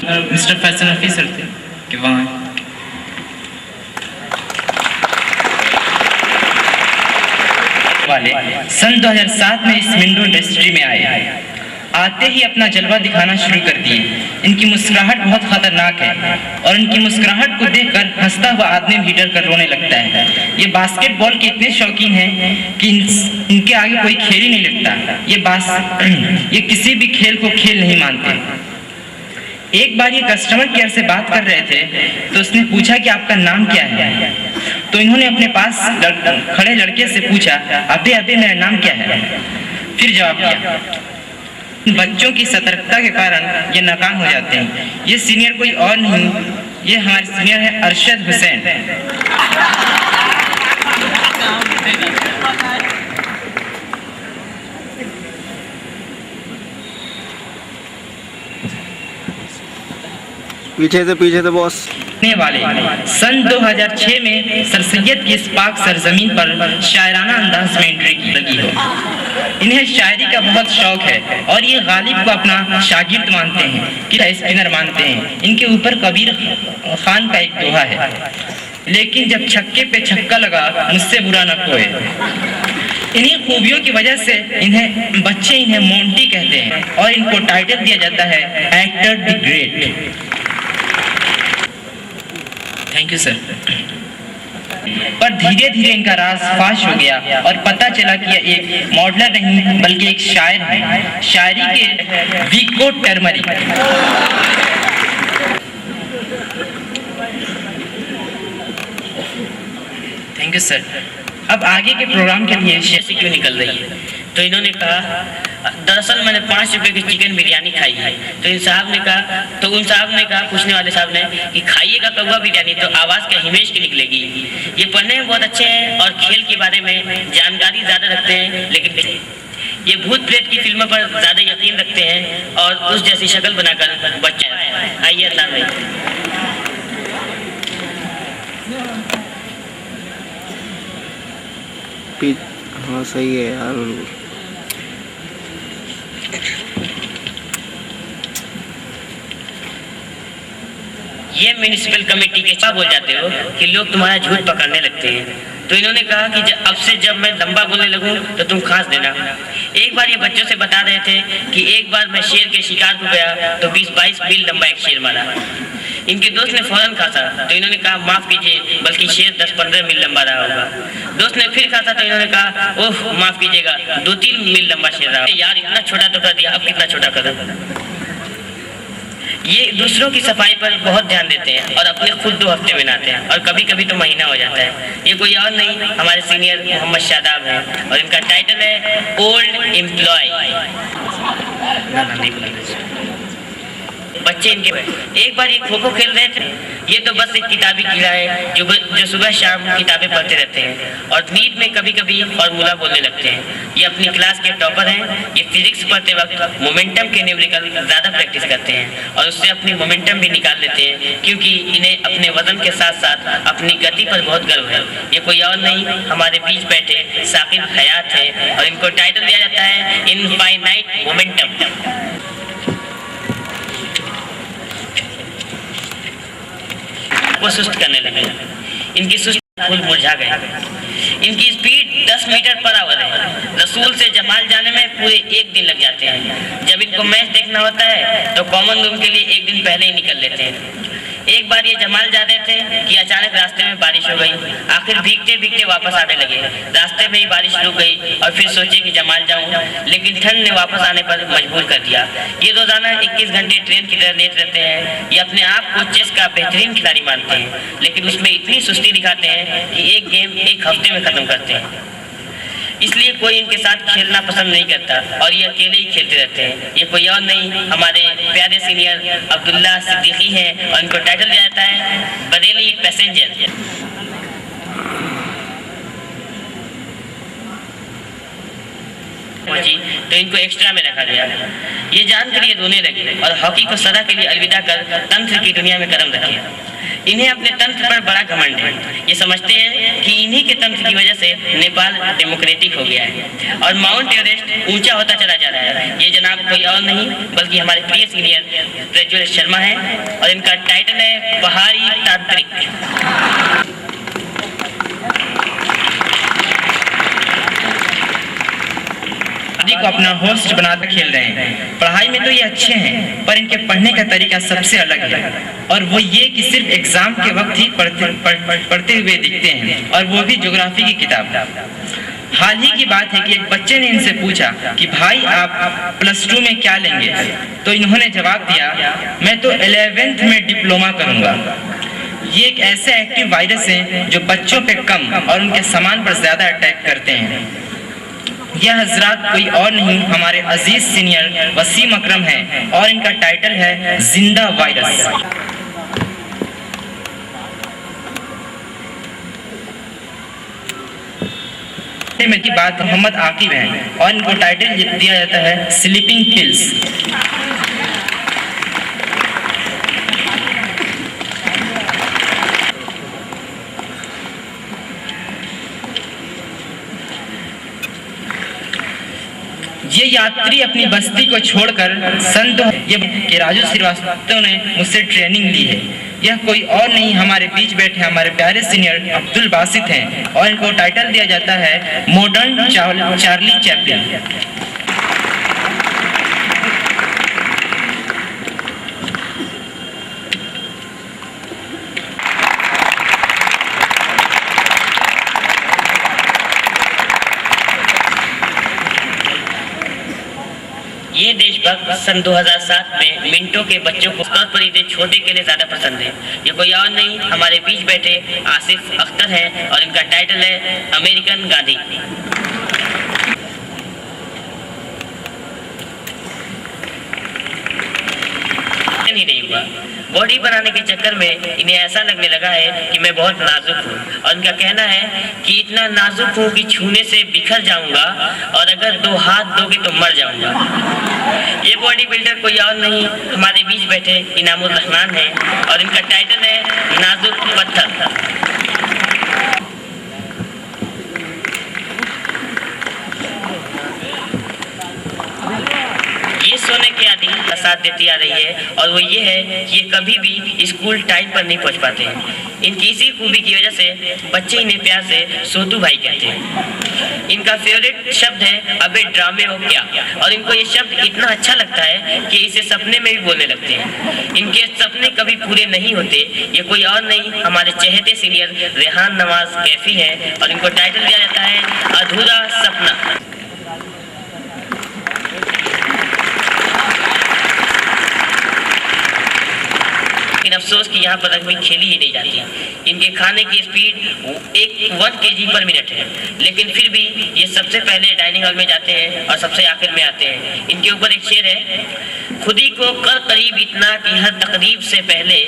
Mister fashion officer थे कि वहाँ वाले सन 2007 में इस विंडो इंडस्ट्री में आए। आते ही अपना जलवा दिखाना शुरू कर दिए। इनकी मुस्कुराहट बहुत खतरनाक है और इनकी मुस्कुराहट को देखकर हंसता हुआ आदमी भी डर कर रोने लगता है। ये बास्केटबॉल के इतने शौकीन हैं कि इनके आगे कोई खेल ही नहीं लगता। ये किसी भी खेल को खेल नहीं मानते। एक बार ये कस्टमर केयर से बात कर रहे थे तो उसने पूछा कि आपका नाम क्या है। तो इन्होंने अपने पास खड़े लड़के से पूछा, अबे अबे मेरा नाम क्या है। फिर जवाब दिया। बच्चों की सतर्कता के कारण ये नाकाम हो जाते हैं। ये सीनियर कोई और नहीं, ये हमारे सीनियर है अरशद हुसैन। पीछे से बॉस वाले सन 2006 में सर सैयद की इस पाक सरजमीन पर शायराना अंदाज में एंट्री लगी हो। इन्हें शायरी का बहुत शौक है और ये गालिब को अपना शागिर्द मानते हैं कि स्पिनर मानते हैं। इनके ऊपर कबीर खान का एक दोहा है, लेकिन जब छक्के पे छक्का लगा मुझसे बुरा न कोई। इन्हीं खूबियों की वजह से बच्चे इन्हें मोंटी कहते हैं और इनको टाइटल दिया जाता है actor the great. Thank you sir. पर धीरे धीरे इनका राज फाश हो गया और पता चला कि यह एक मॉडलर नहीं बल्कि एक शायर है। शायरी के Vicco turmeric. Thank you sir. अब आगे के प्रोग्राम के लिए ऐसी क्यों निकल रही है? तो इन्होंने कहा, दरअसल मैंने 5 रुपए की चिकन बिरयानी खाई है। तो उन साहब ने कहा पूछने वाले साहब ने कि खाइएगा कौवा बिरयानी तो आवाज़ क्या हिमेश की निकलेगी। ये पढ़ने में बहुत अच्छे हैं और खेल के बारे में जानकारी ज़्यादा रखते हैं, लेकिन ये भूत प्रेत की फिल्मों पर ज़्यादा यकीन रखते हैं और उस जैसी शक्ल बनाकर बच्चे। आइए अल्लाह भाई। हाँ सही है यार। ये म्यूनिसिपल कमेटी के क्या बोल जाते हो कि लोग तुम्हारा झूठ पकड़ने लगते हैं। तो इन्होंने कहा कि अब से जब मैं लंबा बोलने लगूं तो तुम खांस देना। एक बार ये बच्चों से बता रहे थे कि एक बार मैं शेर के शिकार को गया तो 20-22 मील लंबा एक शेर मारा। इनके दोस्त ने फौरन खांसा तो इन्होंने कहा माफ कीजिए, बल्कि शेर 10-15 मील लंबा रहा होगा। दोस्त ने फिर खांसा तो इन्होंने कहा ओह माफ कीजिएगा, 2-3 मील लंबा शेर रहा। यार इतना छोटा तो कर दिया, अब कितना छोटा कर। ये दूसरों की सफाई पर बहुत ध्यान देते हैं और अपने खुद 2 हफ्ते बनाते हैं और कभी कभी तो महीना हो जाता है। ये कोई और नहीं, हमारे सीनियर मोहम्मद शादाब हैं और इनका टाइटल है ओल्ड एम्प्लॉय। बच्चे इनके एक बार ये खो खो खेल रहे थे। ये तो बस एक किताबी कीड़ा है जो सुबह शाम किताबें पढ़ते रहते हैं और नींद में कभी कभी फॉर्मूला बोलने लगते हैं। ये अपनी क्लास के टॉपर हैं। ये फिजिक्स पढ़ते वक्त मोमेंटम के न्यूमेरिकल ज़्यादा प्रैक्टिस करते हैं और उससे अपनी मोमेंटम भी निकाल लेते हैं, क्योंकि इन्हें अपने वजन के साथ साथ अपनी गति पर बहुत गर्व है। ये कोई और नहीं, हमारे बीच बैठे साकिब हयात है और इनको टाइटल दिया जाता है इनफाइनाइट मोमेंटम। वो सुस्त करने लगे। इनकी सुस्त फूल मुरझा गए। इनकी स्पीड 10 मीटर पर आवर है। रसूल से जमाल जाने में पूरे 1 दिन लग जाते हैं। जब इनको मैच देखना होता है तो कॉमन रूम के लिए 1 दिन पहले ही निकल लेते हैं। एक बार ये जमाल जा रहे थे कि अचानक रास्ते में बारिश हो गई। आखिर भीगते भीगते वापस आने लगे। रास्ते में ही बारिश रुक गई और फिर सोचे कि जमाल जाऊं, लेकिन ठंड ने वापस आने पर मजबूर कर दिया। ये रोजाना 21 घंटे ट्रेन की तरह लेट रहते हैं। ये अपने आप को चेस का बेहतरीन खिलाड़ी मानते हैं, लेकिन उसमें इतनी सुस्ती दिखाते हैं कि एक गेम 1 हफ्ते में खत्म करते हैं। इसलिए कोई इनके साथ खेलना पसंद नहीं करता और ये अकेले ही खेलते रहते हैं। ये कोई और नहीं, हमारे प्यारे सीनियर अब्दुल्ला सिद्दीकी हैं और इनको टाइटल दिया जाता है बरेली पैसेंजर। पहुंची तो इनको एक्स्ट्रा में रखा गया। ये जानकर ये रोने लगे और हॉकी को सदा के लिए अलविदा कर तंत्र की दुनिया में कदम रखे। इन्हें अपने तंत्र पर बड़ा घमंड है। ये समझते हैं कि इन्हीं के तंत्र की वजह से नेपाल डेमोक्रेटिक हो गया है और माउंट एवरेस्ट ऊंचा होता चला जा रहा है। ये जनाब कोई और नहीं बल्कि हमारे प्रिय सीनियर प्रज्वल शर्मा है और इनका टाइटल है पहाड़ी तांत्रिक। को अपना होस्ट बनाकर खेल रहे हैं। पढ़ाई में तो ये अच्छे हैं पर इनके पढ़ने का तरीका सबसे अलग है और वो ये कि सिर्फ एग्जाम के वक्त ही पढ़ते हुए दिखते हैं और वो भी ज्योग्राफी की किताब। हाल ही की बात है कि एक बच्चे ने इनसे पूछा कि भाई आप +2 में क्या लेंगे, तो इन्होंने जवाब दिया मैं तो 11th में डिप्लोमा करूंगा। ये एक ऐसे एक्टिव वायरस है जो बच्चों पे कम और उनके सामान पर ज्यादा अटैक करते हैं। यह हजरात कोई और नहीं हमारे अजीज सीनियर वसीम अकरम है और इनका टाइटल है जिंदा वायरस। में की बात मोहम्मद आकिब है और इनको टाइटल दिया जाता है स्लीपिंग पिल्स। ये यात्री अपनी बस्ती को छोड़कर ये राजू श्रीवास्तव ने मुझसे ट्रेनिंग ली है। यह कोई और नहीं हमारे बीच बैठे हमारे प्यारे सीनियर अब्दुल बासित हैं और इनको टाइटल दिया जाता है मॉडर्न चार्ली चैपलिन। ये देशभक्त सन 2007 में मिनटों के बच्चों को तौर पर इतने छोटे के लिए ज्यादा पसंद है। ये कोई और नहीं हमारे बीच बैठे आसिफ अख्तर है और इनका टाइटल है अमेरिकन गांधी। नहीं हुआ बॉडी बनाने के चक्कर में इन्हें ऐसा लगने लगा है कि मैं बहुत नाजुक हूँ और इनका कहना है कि इतना नाजुक हूँ कि छूने से बिखर जाऊंगा और अगर 2 हाथ दोगे तो मर जाऊंगा। ये बॉडी बिल्डर कोई और नहीं हमारे बीच बैठे इनामुर रहमान है और इनका टाइटल है नाजुक पत्थर। ये सोने के आदि का साथ देती आ रही है और वो ये है कि ये कभी भी स्कूल टाइम पर नहीं पहुंच पाते हैं। इनकी इसी खूबी की वजह से बच्चे इन्हें प्यार से सोतू भाई कहते हैं। इनका फेवरेट शब्द है अबे ड्रामे हो क्या और इनको ये शब्द इतना अच्छा लगता है कि इसे सपने में भी बोलने लगते हैं। इनके सपने कभी पूरे नहीं होते। ये कोई और नहीं हमारे चहेते सीनियर रेहान नवाज कैफी है और इनको टाइटल दिया जाता है अधूरा सपना। अफसोस कि यहाँ पर रग्बी खेली ही नहीं जाती। इनके खाने की स्पीड 1 kg पर मिनट है लेकिन फिर भी ये सबसे पहले डाइनिंग हॉल में जाते हैं और सबसे आखिर में आते हैं। इनके ऊपर एक शेर है खुदी को कर करीब इतना कि हर तकरीब से पहले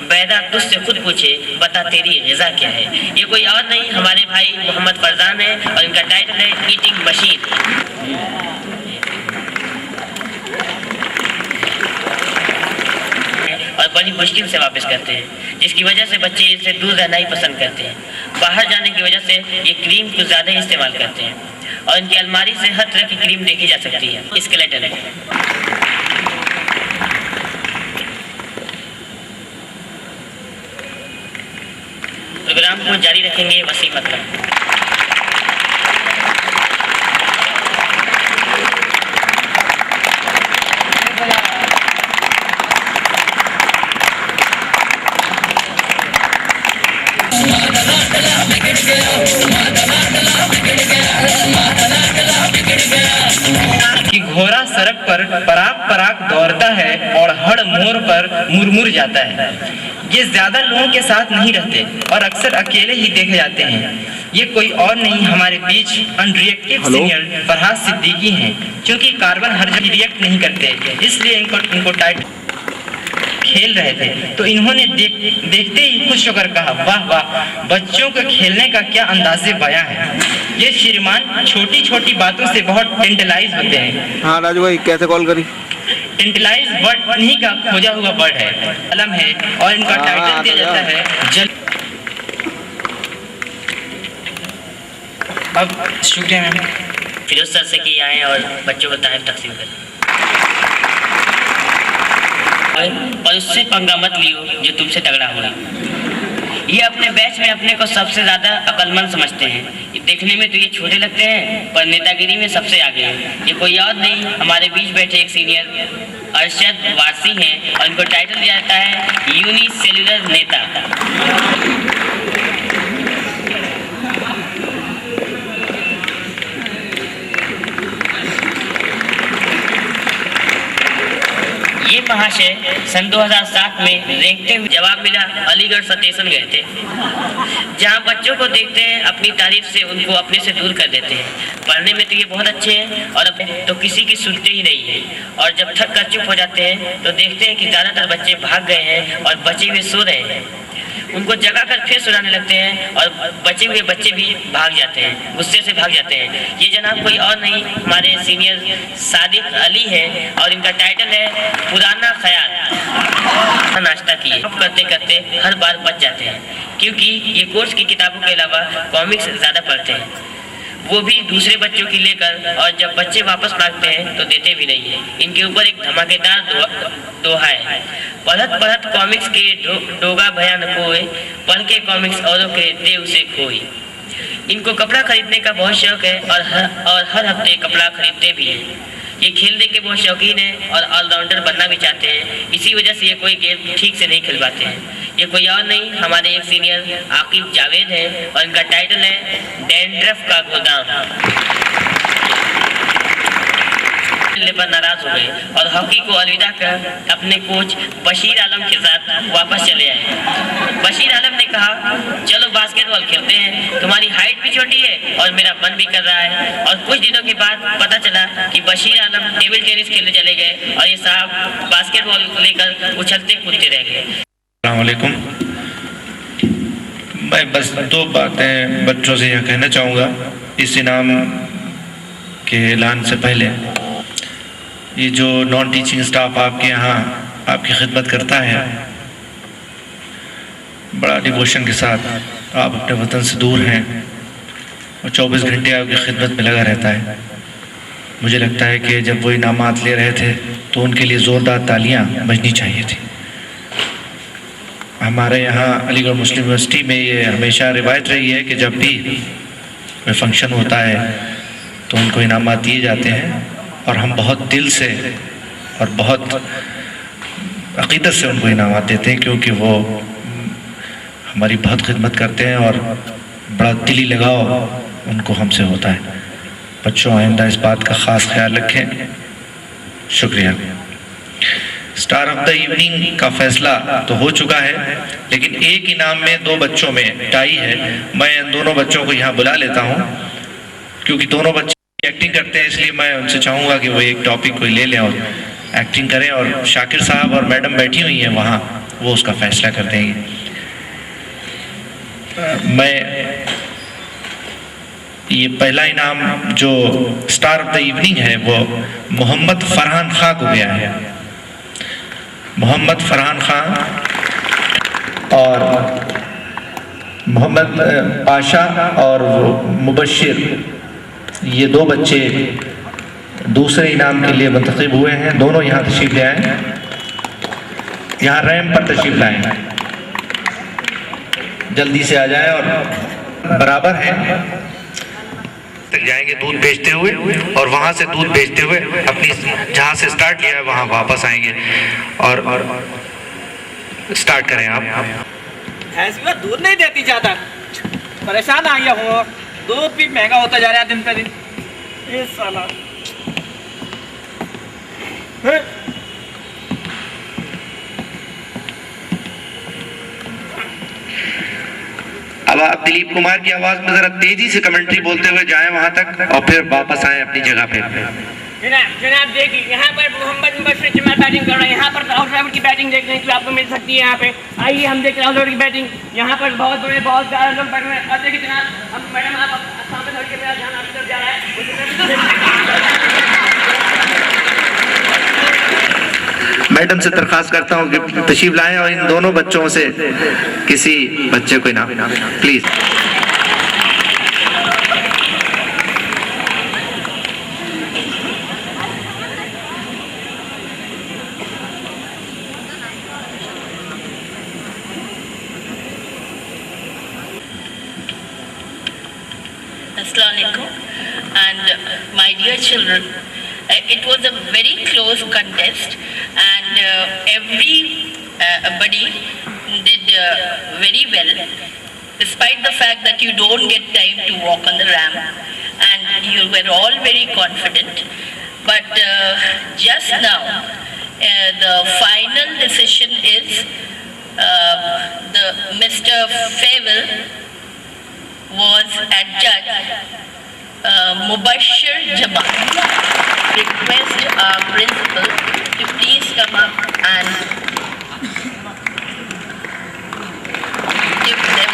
बैदा तुझसे खुद पूछे बता तेरी ग़िज़ा क्या है। ये कोई और नहीं हमारे भाई मोहम्मद फरजान है और इनका टाइटल है ईटिंग मशीन। और बड़ी मुश्किल से वापस करते हैं जिसकी वजह से बच्चे इससे दूर रहना ही पसंद करते हैं। बाहर जाने की वजह से ये क्रीम कुछ ज़्यादा ही इस्तेमाल करते हैं और इनकी अलमारी से हर तरह की क्रीम देखी जा सकती है। स्केलेटन है। प्रोग्राम को जारी रखेंगे वसीम अकरम। कि घोड़ा सड़क पर पराग दौड़ता है और हड़ मोड़ पर मुरमुर जाता है। ये ज्यादा लोगों के साथ नहीं रहते और अक्सर अकेले ही देखे जाते हैं। ये कोई और नहीं हमारे बीच अनरिएक्टिव सीनियर फरहाद सिद्दीकी हैं। क्योंकि कार्बन हर जगह रिएक्ट नहीं करते इसलिए इनको टाइट खेल रहे थे तो इन्होंने देखते ही खुश होकर कहा वाह वाह बच्चों के खेलने का क्या अंदाज़े बयां है। ये श्रीमान छोटी छोटी बातों से बहुत टेंटलाइज होते हैं। हाँ राजू भाई, कैसे कॉल करी? टेंटलाइज वर्ड नहीं का खोजा हुआ वर्ड है, कलम है और इनका टाइटल दिया जाता है अब शुक्रिया मैम। फिरोज सर से कि आए और बच्चों को तारीफ तकसीम करें और उससे पंगा मत लियो जो तुमसे तगड़ा हो। ये अपने बैच में अपने को सबसे ज़्यादा अक्लमंद समझते हैं। ये देखने में तो ये छोटे लगते हैं पर नेतागिरी में सबसे आगे हैं। ये कोई और नहीं, हमारे बीच बैठे एक सीनियर अरशद वारसी हैं और इनको टाइटल दिया जाता है यूनिसेलुलर नेता। ये महाशय सन 2007 में रेंगते हुए जवाब मिला अलीगढ़ स्टेशन गए थे, जहाँ बच्चों को देखते हैं अपनी तारीफ से उनको अपने से दूर कर देते हैं। पढ़ने में तो ये बहुत अच्छे हैं और अब तो किसी की सुनते ही नहीं है, और जब थक कर चुप हो जाते हैं तो देखते हैं कि ज़्यादातर बच्चे भाग गए हैं और बचे हुए सो रहे हैं। उनको जगा कर फिर सुनाने लगते हैं और बचे हुए बच्चे भी भाग जाते हैं, गुस्से से भाग जाते हैं। ये जनाब कोई और नहीं, हमारे सीनियर सादिक अली है और इनका टाइटल है पुराना ख्याल। नाश्ता किए करते करते हर बार बच जाते हैं, क्योंकि ये कोर्स की किताबों के अलावा कॉमिक्स ज़्यादा पढ़ते हैं, वो भी दूसरे बच्चों की लेकर, और जब बच्चे वापस मांगते हैं तो देते भी नहीं है। इनके ऊपर एक धमाकेदार दोहा है, पढ़त पढ़त कॉमिक्स के डोगा भया न कोई, पढ़ के कॉमिक्स औरों के दे उसे कोई। इनको कपड़ा खरीदने का बहुत शौक है और हर हफ्ते कपड़ा खरीदते भी हैं। ये खेलने के बहुत शौकीन हैं और ऑलराउंडर बनना भी चाहते हैं, इसी वजह से ये कोई गेम ठीक से नहीं खेल पाते हैं। ये कोई और नहीं, हमारे एक सीनियर आकिब जावेद है और इनका टाइटल है डैंड्रफ का गोदाम। पर नाराज हो गए और हॉकी को अलविदा कर अपने कोच बशीर आलम के साथ वापस चले आए। बशीर आलम ने कहा चलो बास्केटबॉल खेलते हैं, तुम्हारी हाइट भी छोटी है और मेरा मन भी कर रहा है। और कुछ दिनों के बाद पता चला कि बशीर आलम टेबल टेनिस खेलने चले गए और ये साहब बास्केटबॉल लेकर उछलते कूदते रह गए। अस्सलाम वालेकुम। मैं बस दो बातें बच्चों से यह कहना चाहूँगा इस इनाम के ऐलान से पहले। ये जो नॉन टीचिंग स्टाफ आपके यहाँ आपकी खिदमत करता है, बड़ा डिवोशन के साथ आप अपने वतन से दूर हैं और 24 घंटे आपकी खिदमत में लगा रहता है। मुझे लगता है कि जब वो इनामात ले रहे थे तो उनके लिए ज़ोरदार तालियां बजनी चाहिए थी। हमारे यहाँ अलीगढ़ मुस्लिम यूनिवर्सिटी में ये हमेशा रिवायत रही है कि जब भी कोई फंक्शन होता है तो उनको इनामात दिए जाते हैं और हम बहुत दिल से और बहुत अक़ीदत से उनको इनामात देते हैं, क्योंकि वो हमारी बहुत खिदमत करते हैं और बड़ा दिली लगाव उनको हमसे होता है। बच्चों आइंदा इस बात का ख़ास ख्याल रखें। शुक्रिया। स्टार ऑफ द इवनिंग का फैसला तो हो चुका है, लेकिन एक इनाम में दो बच्चों में टाई है। मैं इन दोनों बच्चों को यहाँ बुला लेता हूँ, क्योंकि दोनों बच्चे एक्टिंग करते हैं, इसलिए मैं उनसे चाहूँगा कि वो एक टॉपिक कोई ले लें और एक्टिंग करें, और शाकिर साहब और मैडम बैठी हुई हैं वहाँ, वो उसका फैसला कर देंगे। मैं ये पहला इनाम जो स्टार ऑफ द इवनिंग है वो मोहम्मद फरहान खां को गया है। मोहम्मद फरहान खां और मोहम्मद पाशा और मुबशिर, ये दो बच्चे दूसरे इनाम के लिए मुंतखब हुए हैं। दोनों यहाँ तशरीफ ले आए, यहाँ रैंप पर तशरीफ लाएं, जल्दी से आ जाए और बराबर हैं जाएंगे दूध बेचते हुए, और वहाँ से दूध बेचते हुए अपनी जहाँ से स्टार्ट किया है वहाँ वापस आएंगे और स्टार्ट करें आप। भैंस भी दूध नहीं देती ज़्यादा, परेशान आ गया हूँ। दूध भी महंगा होता जा रहा है दिन पे दिन। ये साला अब आप दिलीप कुमार की आवाज में जरा तेजी से कमेंट्री बोलते हुए जाएं वहां तक और फिर वापस आए अपनी जगह पे। जनाब देखिए, यहाँ पर मोहम्मद मुबश्शिर जमाल बैटिंग कर रहे हैं। यहाँ पर राहुल द्रविड़ की बैटिंग देखने के लिए आपको मिल सकती है। यहाँ पे आइए हम देखते हैं राहुल द्रविड़ की बैटिंग। यहाँ पर बहुत बड़े बहुत ज़्यादा लोग बैठ रहे हैं। अब देखिए जनाब, हम मैडम आप सामने धड़ के मेरा ध्यान आपकी तरफ जा रहा है। मैडम से दरखास्त करता हूँ कि तशरीफ लाएं और इन दोनों बच्चों से किसी बच्चे को इनाम please. Assalamualaikum. And my dear children, it was a very close contest, and everybody did very well, despite the fact that you don't get time to walk on the ramp, and you were all very confident. But just now, the final decision is the Mr. Fable was adjudged Mubashir Jamal. Request our principal to please come up and give them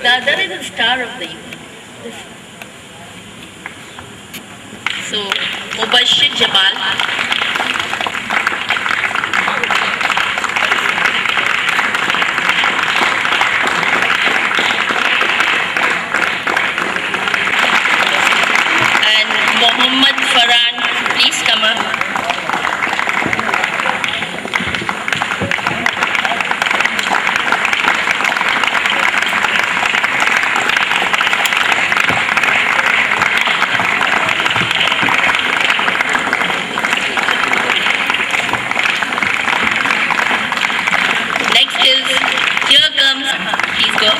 the other is the star of the evening. So Mubashir Jamal. Mohammad Farhan, please come up. Next is, here comes, please go.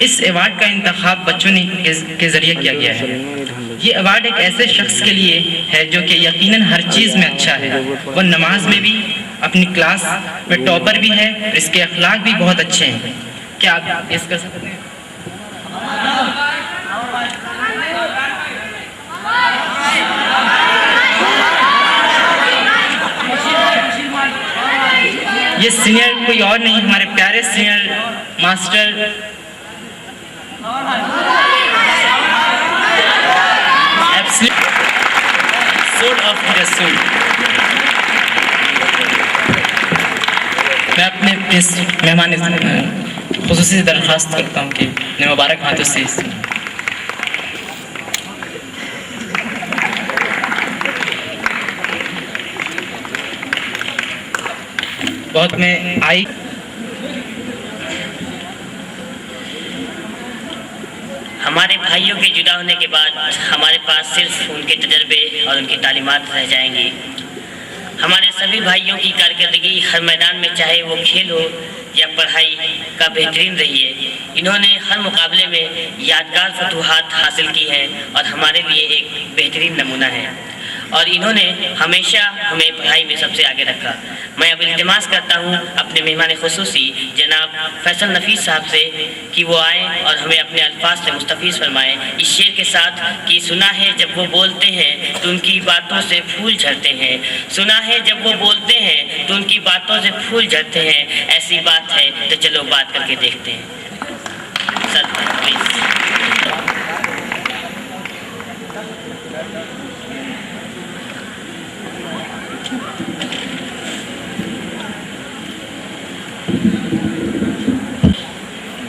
इस award का इंतखाब बच्चों ने के जरिए किया गया है। ये अवार्ड एक ऐसे शख्स के लिए है जो कि यकीनन हर चीज़ में अच्छा है। वो नमाज में भी अपनी क्लास में टॉपर भी है और इसके अखलाक भी बहुत अच्छे हैं। क्या आप इस कर सकते हैं? ये सीनियर कोई और नहीं, हमारे प्यारे senior master Sword of Rasool। मैं अपने इस मेहमान खुसूसी से दरख्वास्त करता हूँ कि अपने मुबारक हाथों से बहुत में आई। हमारे भाइयों के जुदा होने के बाद हमारे पास सिर्फ उनके तजर्बे और उनकी तालीमात रह जाएंगी। हमारे सभी भाइयों की कारकर्दगी हर मैदान में, चाहे वो खेल हो या पढ़ाई का, बेहतरीन रही है। इन्होंने हर मुकाबले में यादगार फतूहात हासिल की हैं और हमारे लिए एक बेहतरीन नमूना है, और इन्होंने हमेशा हमें पढ़ाई में सबसे आगे रखा। मैं अब इल्तिमास करता हूँ अपने मेहमान खुसूसी जनाब फैसल नफीस साहब से कि वो आएँ और हमें अपने अल्फाज से मुस्तफ़ीज़ फरमाएँ इस शेर के साथ कि सुना है जब वो बोलते हैं तो उनकी बातों से फूल झड़ते हैं, सुना है जब वो बोलते हैं तो उनकी बातों से फूल झड़ते हैं। ऐसी बात है तो चलो बात करके देखते हैं। Sir please.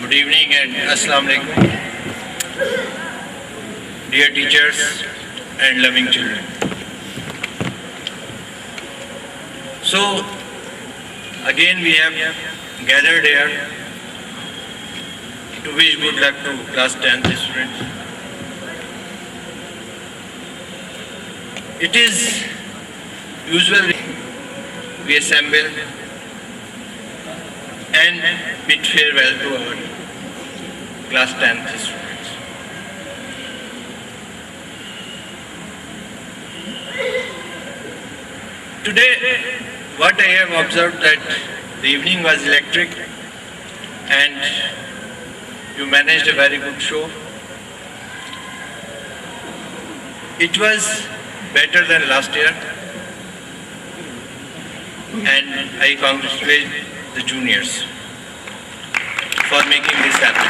Good evening and Assalamu alaikum, dear teachers and loving children. So again we have gathered here to wish good luck to class 10th students. It is usual we assemble and bid farewell to our class 10th students. Today, what I have observed that the evening was electric and you managed a very good show. It was better than last year and I congratulate the juniors for making this happen.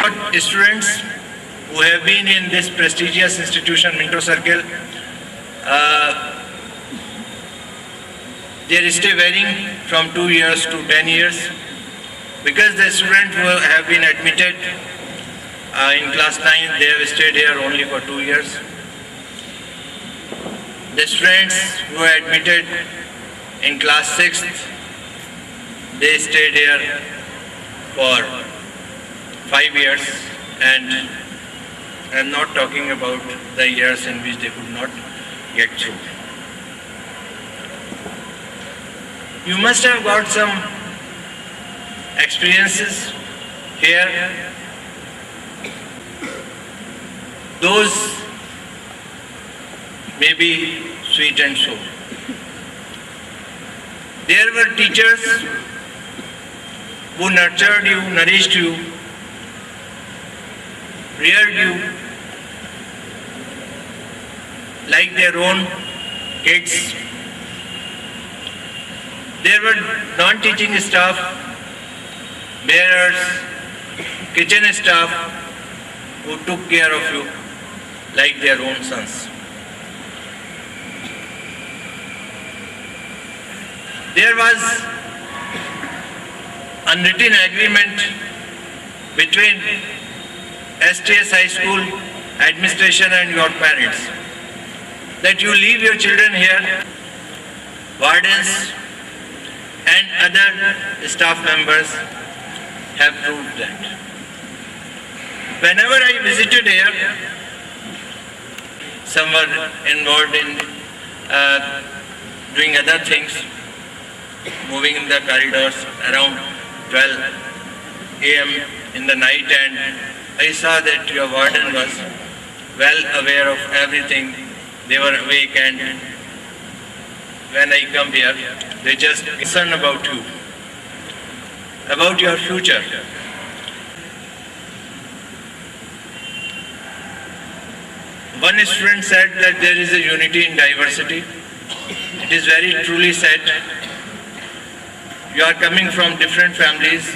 But students who have been in this prestigious institution, Minto Circle, they stay varying from 2 years to 10 years because the students who have been admitted in class 9, they have stayed here only for 2 years. The students who are admitted in class 6th, they stayed here for 5 years, and I'm not talking about the years in which they could not get through. You must have got some experiences here. Those may be sweet and sour. There were teachers who nurtured you, nourished you, reared you like their own kids. There were non-teaching staff, bearers, kitchen staff who took care of you like their own sons. There was unwritten agreement between STS High School administration and your parents that you leave your children here. Wardens and other staff members have proved that. Whenever I visited here, some were involved in doing other things, moving in the corridors around 12 a.m. in the night, and I saw that your warden was well aware of everything. They were awake, and when I come here, they just concern about you, about your future. One student said that there is a unity in diversity. It is very truly said. You are coming from different families,